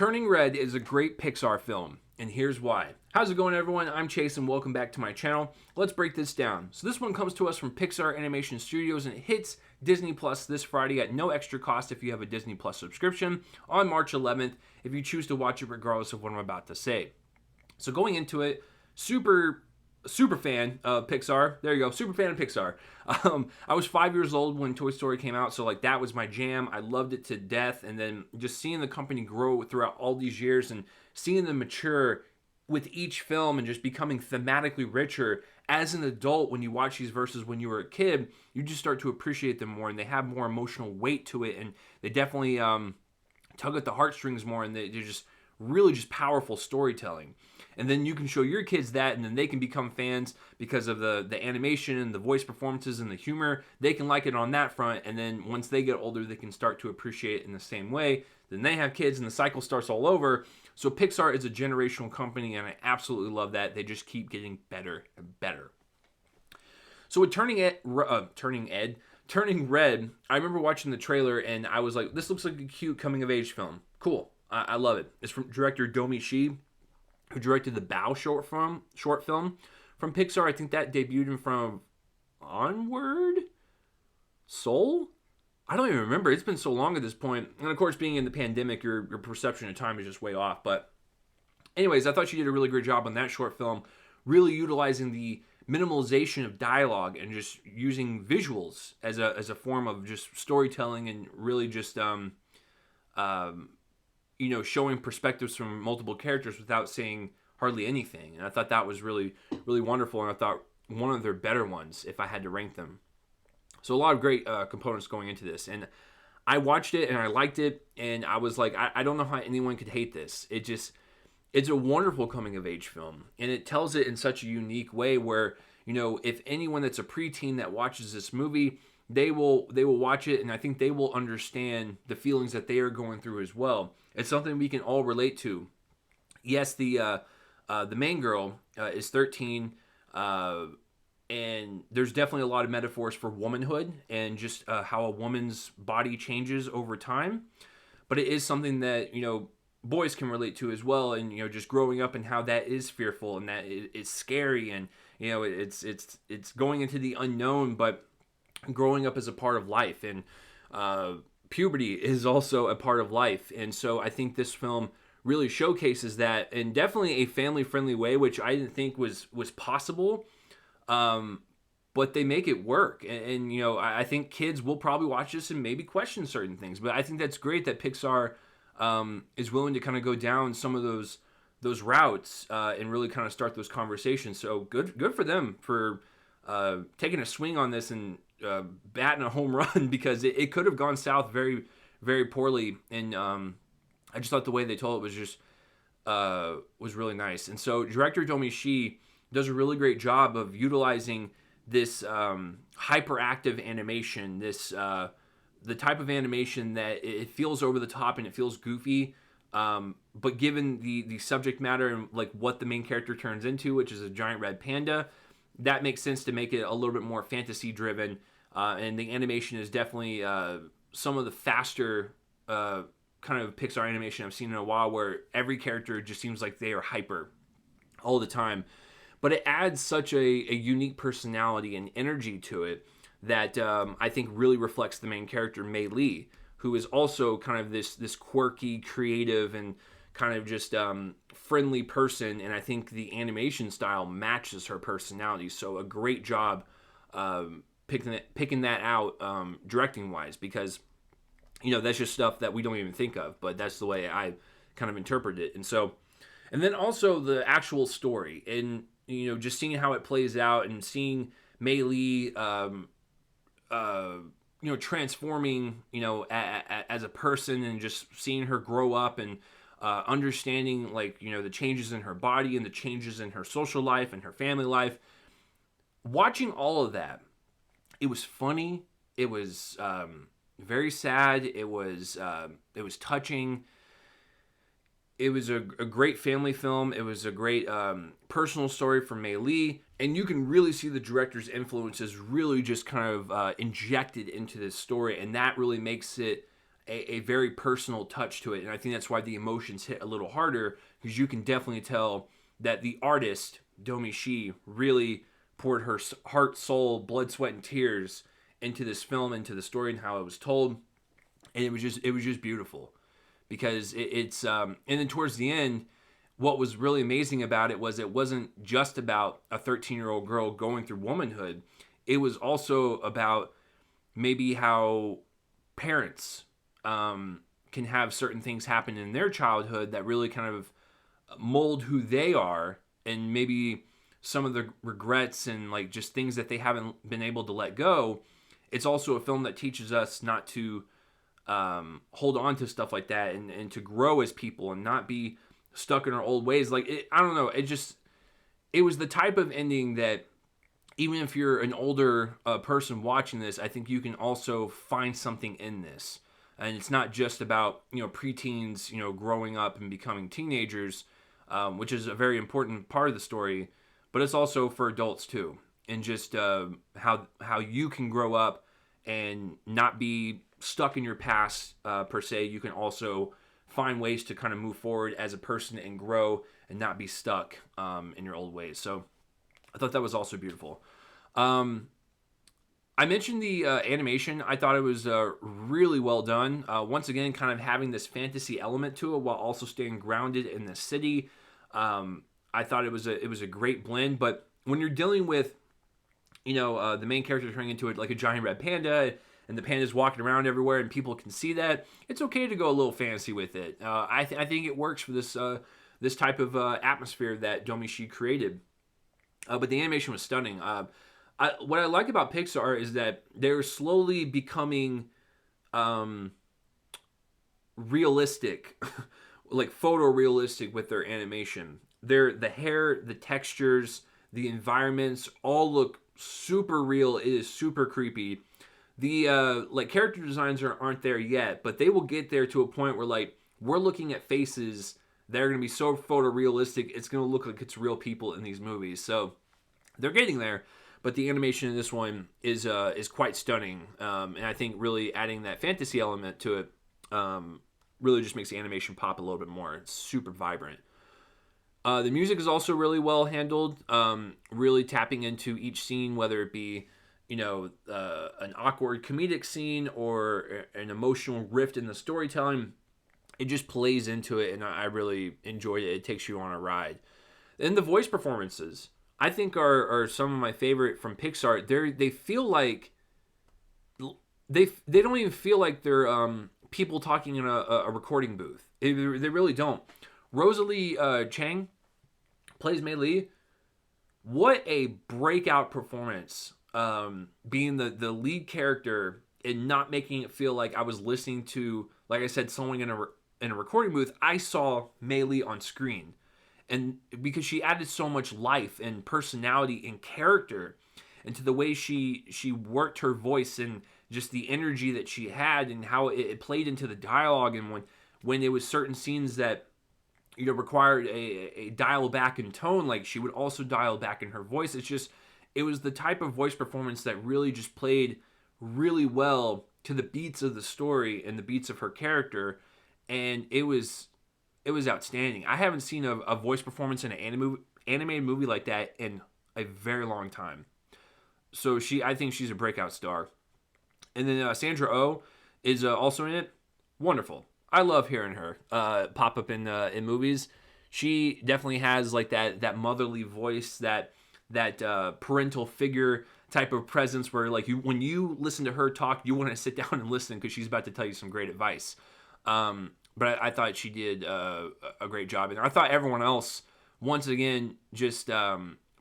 Turning Red is a great Pixar film, and here's why. How's it going, everyone? I'm Chase, and welcome back to my channel. Let's break this down. So this one comes to us from Pixar Animation Studios, and it hits Disney Plus this Friday at no extra cost if you have a Disney Plus subscription on March 11th, if you choose to watch it regardless of what I'm about to say. So going into it, super fan of Pixar. There you go, super fan of Pixar. I was 5 years old when Toy Story came out, so like that was my jam. I loved it to death, and then just seeing the company grow throughout all these years and seeing them mature with each film and just becoming thematically richer as an adult when you watch these versus when you were a kid, you just start to appreciate them more, and they have more emotional weight to it, and they definitely tug at the heartstrings more, and they're just really just powerful storytelling. And then you can show your kids that, and then they can become fans because of the animation and the voice performances and the humor. They can like it on that front, and then once they get older, they can start to appreciate it in the same way. Then they have kids, and the cycle starts all over. So Pixar is a generational company, and I absolutely love that. They just keep getting better and better. So with Turning Red, I remember watching the trailer, and I was like, this looks like a cute coming-of-age film. Cool. I love it. It's from director Domi Shi, who directed the Bao short film from Pixar. I think that debuted him from Onward? Soul? I don't even remember. It's been so long at this point. And of course, being in the pandemic, your perception of time is just way off. But anyways, I thought she did a really great job on that short film, really utilizing the minimalization of dialogue and just using visuals as a form of just storytelling, and really just showing perspectives from multiple characters without saying hardly anything. And I thought that was really, really wonderful. And I thought one of their better ones, if I had to rank them. So a lot of great components going into this. And I watched it and I liked it. And I was like, I don't know how anyone could hate this. It's a wonderful coming of age film. And it tells it in such a unique way where, if anyone that's a preteen that watches this movie, they will watch it, and I think they will understand the feelings that they are going through as well. It's something we can all relate to. Yes, the main girl is 13, and there's definitely a lot of metaphors for womanhood and just how a woman's body changes over time. But it is something that boys can relate to as well, and just growing up and how that is fearful and that it's scary, and it's going into the unknown, but growing up is a part of life, and puberty is also a part of life. And so I think this film really showcases that in definitely a family-friendly way, which I didn't think was possible, but they make it work. And I think kids will probably watch this and maybe question certain things, but I think that's great that Pixar is willing to kind of go down some of those routes and really kind of start those conversations. So good for them for taking a swing on this and batting a home run, because it could have gone south very, very poorly. And I just thought the way they told it was just was really nice. And so director Domi Shi does a really great job of utilizing this hyperactive animation, this the type of animation that it feels over the top and it feels goofy, but given the subject matter and like what the main character turns into, which is a giant red panda, that makes sense to make it a little bit more fantasy driven. And the animation is definitely some of the faster kind of Pixar animation I've seen in a while, where every character just seems like they are hyper all the time. But it adds such a unique personality and energy to it that I think really reflects the main character, Mei Lee, who is also kind of this quirky, creative, and kind of just friendly person. And I think the animation style matches her personality. So a great job picking that out directing wise, because that's just stuff that we don't even think of, but that's the way I kind of interpret it. And then also the actual story, and just seeing how it plays out, and seeing Mei Lee transforming as a person, and just seeing her grow up, and understanding the changes in her body and the changes in her social life and her family life. Watching all of that, it was funny. It was very sad. It was touching. It was a great family film. It was a great personal story for Mei Lee. And you can really see the director's influences really just kind of injected into this story. And that really makes it a very personal touch to it, and I think that's why the emotions hit a little harder, because you can definitely tell that the artist Domi Shi really poured her heart, soul, blood, sweat, and tears into this film, into the story, and how it was told, and it was just beautiful, because it's and then towards the end, what was really amazing about it was it wasn't just about a 13-year-old girl going through womanhood. It was also about maybe how parents can have certain things happen in their childhood that really kind of mold who they are, and maybe some of the regrets and like just things that they haven't been able to let go. It's also a film that teaches us not to hold on to stuff like that, and to grow as people and not be stuck in our old ways. Like, I don't know, it was the type of ending that even if you're an older person watching this, I think you can also find something in this. And it's not just about, preteens, growing up and becoming teenagers, which is a very important part of the story, but it's also for adults too. And just how you can grow up and not be stuck in your past per se. You can also find ways to kind of move forward as a person and grow and not be stuck in your old ways. So I thought that was also beautiful. I mentioned the animation. I thought it was really well done. Once again, kind of having this fantasy element to it while also staying grounded in the city. I thought it was a great blend. But when you're dealing with, the main character turning into like a giant red panda, and the panda's walking around everywhere, and people can see that, it's okay to go a little fancy with it. I think it works for this type of atmosphere that Domi Shi created. But the animation was stunning. What I like about Pixar is that they're slowly becoming realistic, like photorealistic with their animation. The hair, the textures, the environments all look super real. It is super creepy. The like character designs aren't there yet, but they will get there to a point where like we're looking at faces that are going to be so photorealistic, it's going to look like it's real people in these movies. So they're getting there. But the animation in this one is quite stunning, and I think really adding that fantasy element to it really just makes the animation pop a little bit more. It's super vibrant. The music is also really well handled, really tapping into each scene, whether it be an awkward comedic scene or an emotional rift in the storytelling. It just plays into it, and I really enjoyed it. It takes you on a ride. And the voice performances, I think are some of my favorite from Pixar. They feel like they don't even feel like they're people talking in a recording booth. They really don't. Rosalie Chang plays Mei Lee. What a breakout performance! Being the lead character and not making it feel like I was listening to, like I said, someone in a recording booth. I saw Mei Lee on screen. And because she added so much life and personality and character into the way she worked her voice, and just the energy that she had, and how it played into the dialogue, and when there was certain scenes that required a dial back in tone, like she would also dial back in her voice. It was the type of voice performance that really just played really well to the beats of the story and the beats of her character, and it was outstanding. I haven't seen a voice performance in an animated movie like that in a very long time. So I think she's a breakout star. And then Sandra Oh is also in it. Wonderful. I love hearing her pop up in movies. She definitely has like that motherly voice, that parental figure type of presence, where like when you listen to her talk, you want to sit down and listen, because she's about to tell you some great advice. But I thought she did a great job. And I thought everyone else, once again, just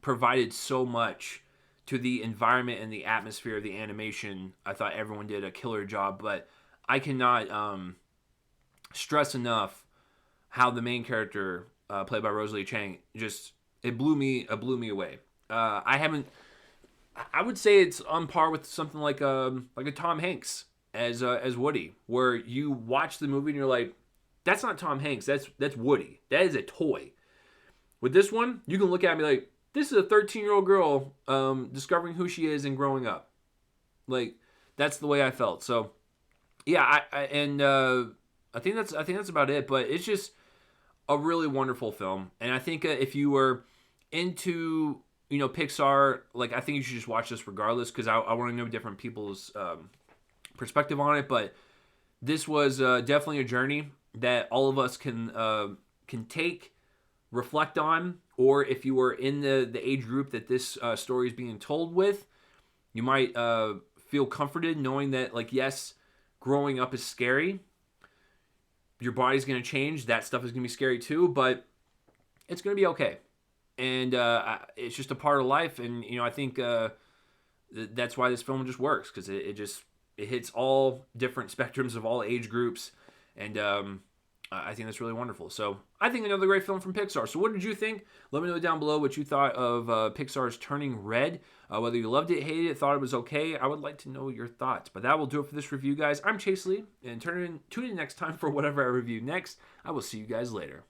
provided so much to the environment and the atmosphere of the animation. I thought everyone did a killer job. But I cannot stress enough how the main character, played by Rosalie Chang, it blew me away. I would say it's on par with something like a Tom Hanks as Woody, where you watch the movie and you're like, that's not Tom Hanks, that's Woody. That is a toy. With this one, you can look at me like, this is a 13-year-old girl discovering who she is and growing up. Like, that's the way I felt. So yeah, I think that's about it. But it's just a really wonderful film, and I think if you were into Pixar, like I think you should just watch this regardless because I want to know different people's perspective on it. But this was definitely a journey that all of us can take, reflect on, or if you were in the age group that this story is being told with, you might feel comforted knowing that, like, yes, growing up is scary. Your body's going to change. That stuff is going to be scary too, but it's going to be okay. And it's just a part of life. And, I think that's why this film just works, because it hits all different spectrums of all age groups. And I think that's really wonderful. So I think another great film from Pixar. So what did you think? Let me know down below what you thought of Pixar's Turning Red. Whether you loved it, hated it, thought it was okay. I would like to know your thoughts. But that will do it for this review, guys. I'm Chase Lee, and tune in next time for whatever I review next. I will see you guys later.